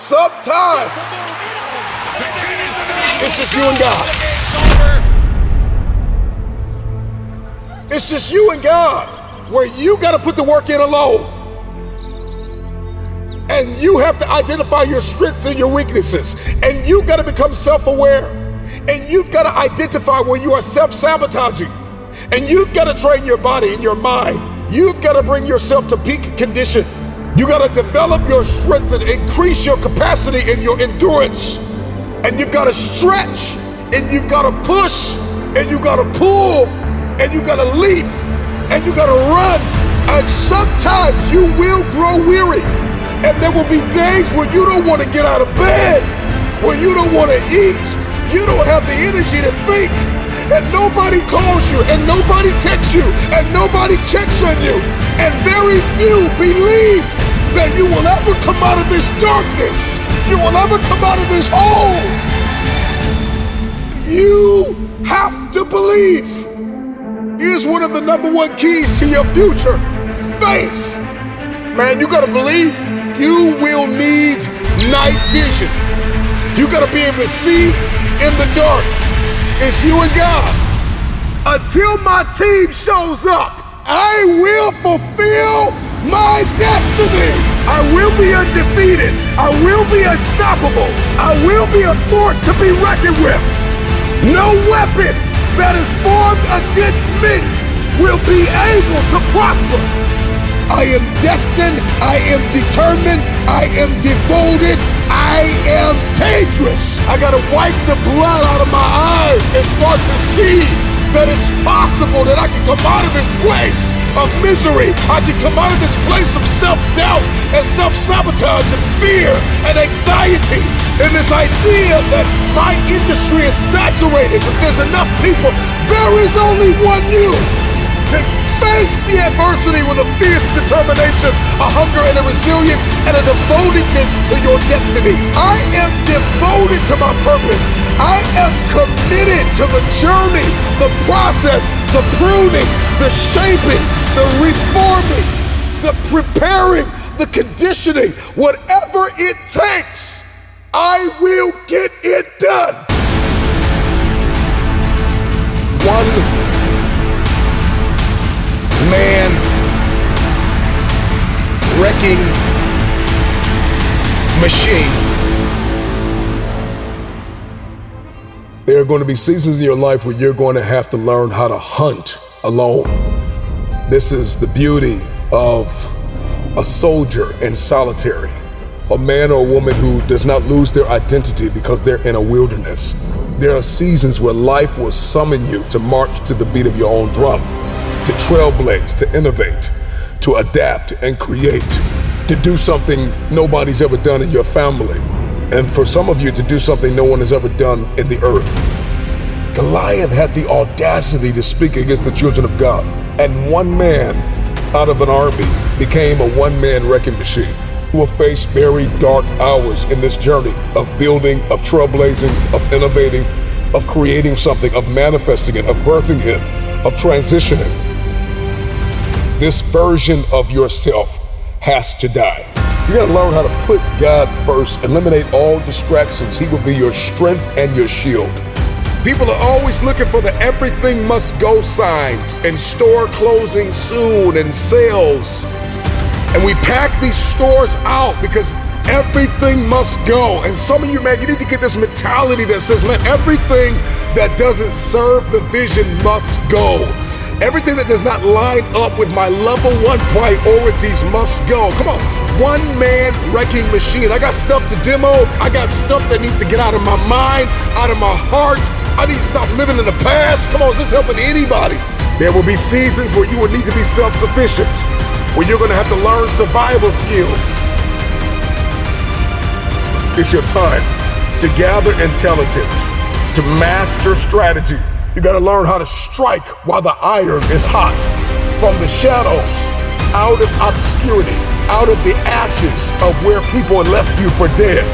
sometimes it's just you and God. It's just you and God, where you got to put the work in alone. And you have to identify your strengths and your weaknesses. And you got to become self-aware. And you've got to identify where you are self-sabotaging. And you've got to train your body and your mind. You've got to bring yourself to peak condition. You got to develop your strengths and increase your capacity and your endurance. And you've got to stretch, and you've got to push, and you got to pull, and you got to leap, and you got to run. And sometimes you will grow weary. And there will be days where you don't want to get out of bed, where you don't want to eat, you don't have the energy to think, and nobody calls you, and nobody texts you, and nobody checks on you, and very few believe that you will ever come out of this darkness, you will ever come out of this hole. You have to believe. Here's one of the number one keys to your future: faith. Man, you gotta believe. You will need night vision. You gotta be able to see in the dark. It's you and God. Until my team shows up, I will fulfill my destiny. I will be undefeated. I will be unstoppable. I will be a force to be reckoned with. No weapon that is formed against me will be able to prosper. I am destined, I am determined, I am devoted, I am dangerous. I gotta wipe the blood out of my eyes and start to see that it's possible that I can come out of this place of misery. I can come out of this place of self-doubt and self-sabotage and fear and anxiety. And this idea that my industry is saturated, that there's enough people. There is only one you. To face the adversity with a fierce determination, a hunger and a resilience, and a devotedness to your destiny. I am devoted to my purpose. I am committed to the journey, the process, the pruning, the shaping, the reforming, the preparing, the conditioning. Whatever it takes, I will get it done. One man wrecking machine. There are going to be seasons in your life where you're going to have to learn how to hunt alone. This is the beauty of a soldier in solitary, a man or a woman who does not lose their identity because they're in a wilderness. There are seasons where life will summon you to march to the beat of your own drum, to trailblaze, to innovate, to adapt and create, to do something nobody's ever done in your family, and for some of you to do something no one has ever done in the earth. Goliath had the audacity to speak against the children of God, and one man out of an army became a one-man wrecking machine who will face very dark hours in this journey of building, of trailblazing, of innovating, of creating something, of manifesting it, of birthing it, of transitioning. This version of yourself has to die. You gotta learn how to put God first, eliminate all distractions. He will be your strength and your shield. People are always looking for the everything must go signs and store closing soon and sales. And we pack these stores out because everything must go. And some of you, man, you need to get this mentality that says, man, everything that doesn't serve the vision must go. Everything that does not line up with my level one priorities must go. Come on, one man wrecking machine. I got stuff to demo. I got stuff that needs to get out of my mind, out of my heart. I need to stop living in the past. Come on, is this helping anybody? There will be seasons where you will need to be self-sufficient, where you're gonna have to learn survival skills. It's your time to gather intelligence, to master strategy. You gotta learn how to strike while the iron is hot. From the shadows, out of obscurity, out of the ashes of where people had left you for dead.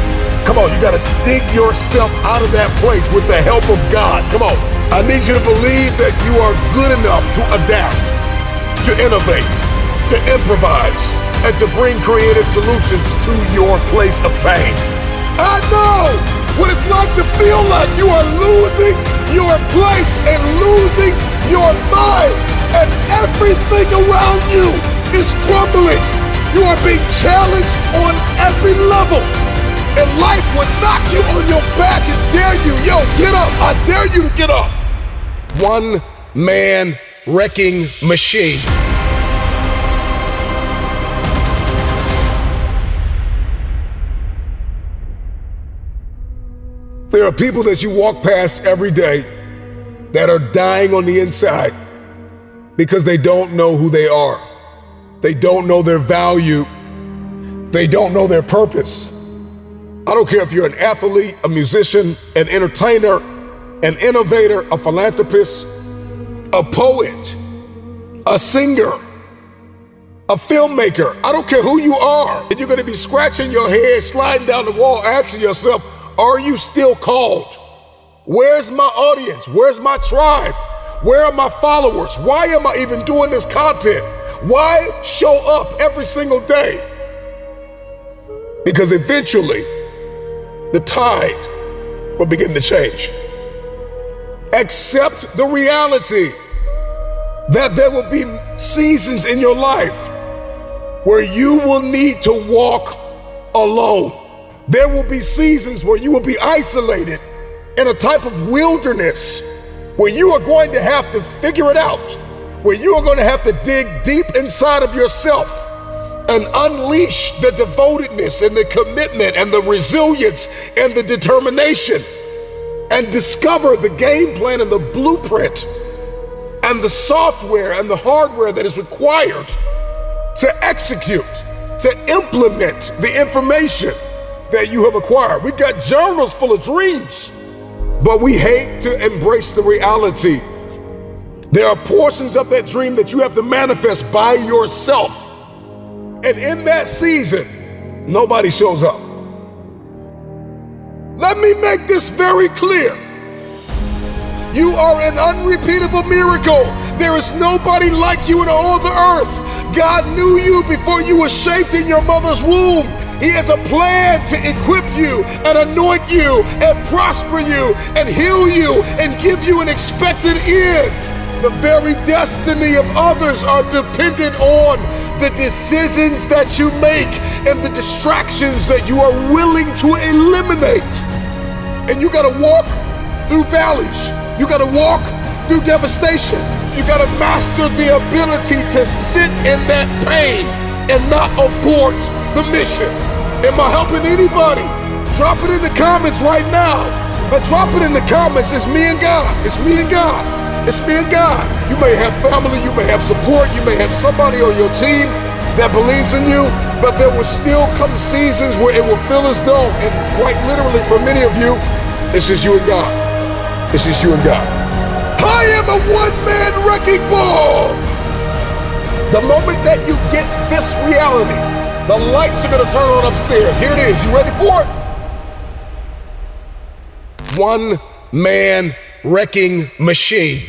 Come on, you gotta dig yourself out of that place with the help of God. Come on, I need you to believe that you are good enough to adapt, to innovate, to improvise, and to bring creative solutions to your place of pain. I know what it's like to feel like you are losing your place and losing your mind, and everything around you is crumbling. You are being challenged on every level, and life will knock you on your back and dare you, yo, get up. I dare you to get up. One man wrecking machine. There are people that you walk past every day that are dying on the inside because they don't know who they are. They don't know their value. They don't know their purpose. I don't care if you're an athlete, a musician, an entertainer, an innovator, a philanthropist, a poet, a singer, a filmmaker. I don't care who you are. And you're going to be scratching your head, sliding down the wall, asking yourself, are you still called? Where's my audience? Where's my tribe? Where are my followers? Why am I even doing this content? Why show up every single day? Because eventually, the tide will begin to change. Accept the reality that there will be seasons in your life where you will need to walk alone. There will be seasons where you will be isolated in a type of wilderness where you are going to have to figure it out, where you are going to have to dig deep inside of yourself and unleash the devotedness and the commitment and the resilience and the determination and discover the game plan and the blueprint and the software and the hardware that is required to execute, to implement the information that you have acquired. We got journals full of dreams, but we hate to embrace the reality. There are portions of that dream that you have to manifest by yourself. And in that season, nobody shows up. Let me make this very clear. You are an unrepeatable miracle. There is nobody like you in all the earth. God knew you before you were shaped in your mother's womb. He has a plan to equip you and anoint you and prosper you and heal you and give you an expected end. The very destiny of others are dependent on the decisions that you make and the distractions that you are willing to eliminate. And you gotta walk through valleys. You gotta walk through devastation. You gotta master the ability to sit in that pain and not abort the mission. Am I helping anybody? Drop it in the comments right now. But drop it in the comments. It's me and God. It's me and God. It's me and God. You may have family, you may have support, you may have somebody on your team that believes in you, but there will still come seasons where it will feel as though, and quite literally for many of you, it's just you and God. It's just you and God. I am a one-man wrecking ball. The moment that you get this reality, the lights are gonna turn on upstairs. Here it is. You ready for it? One man wrecking machine.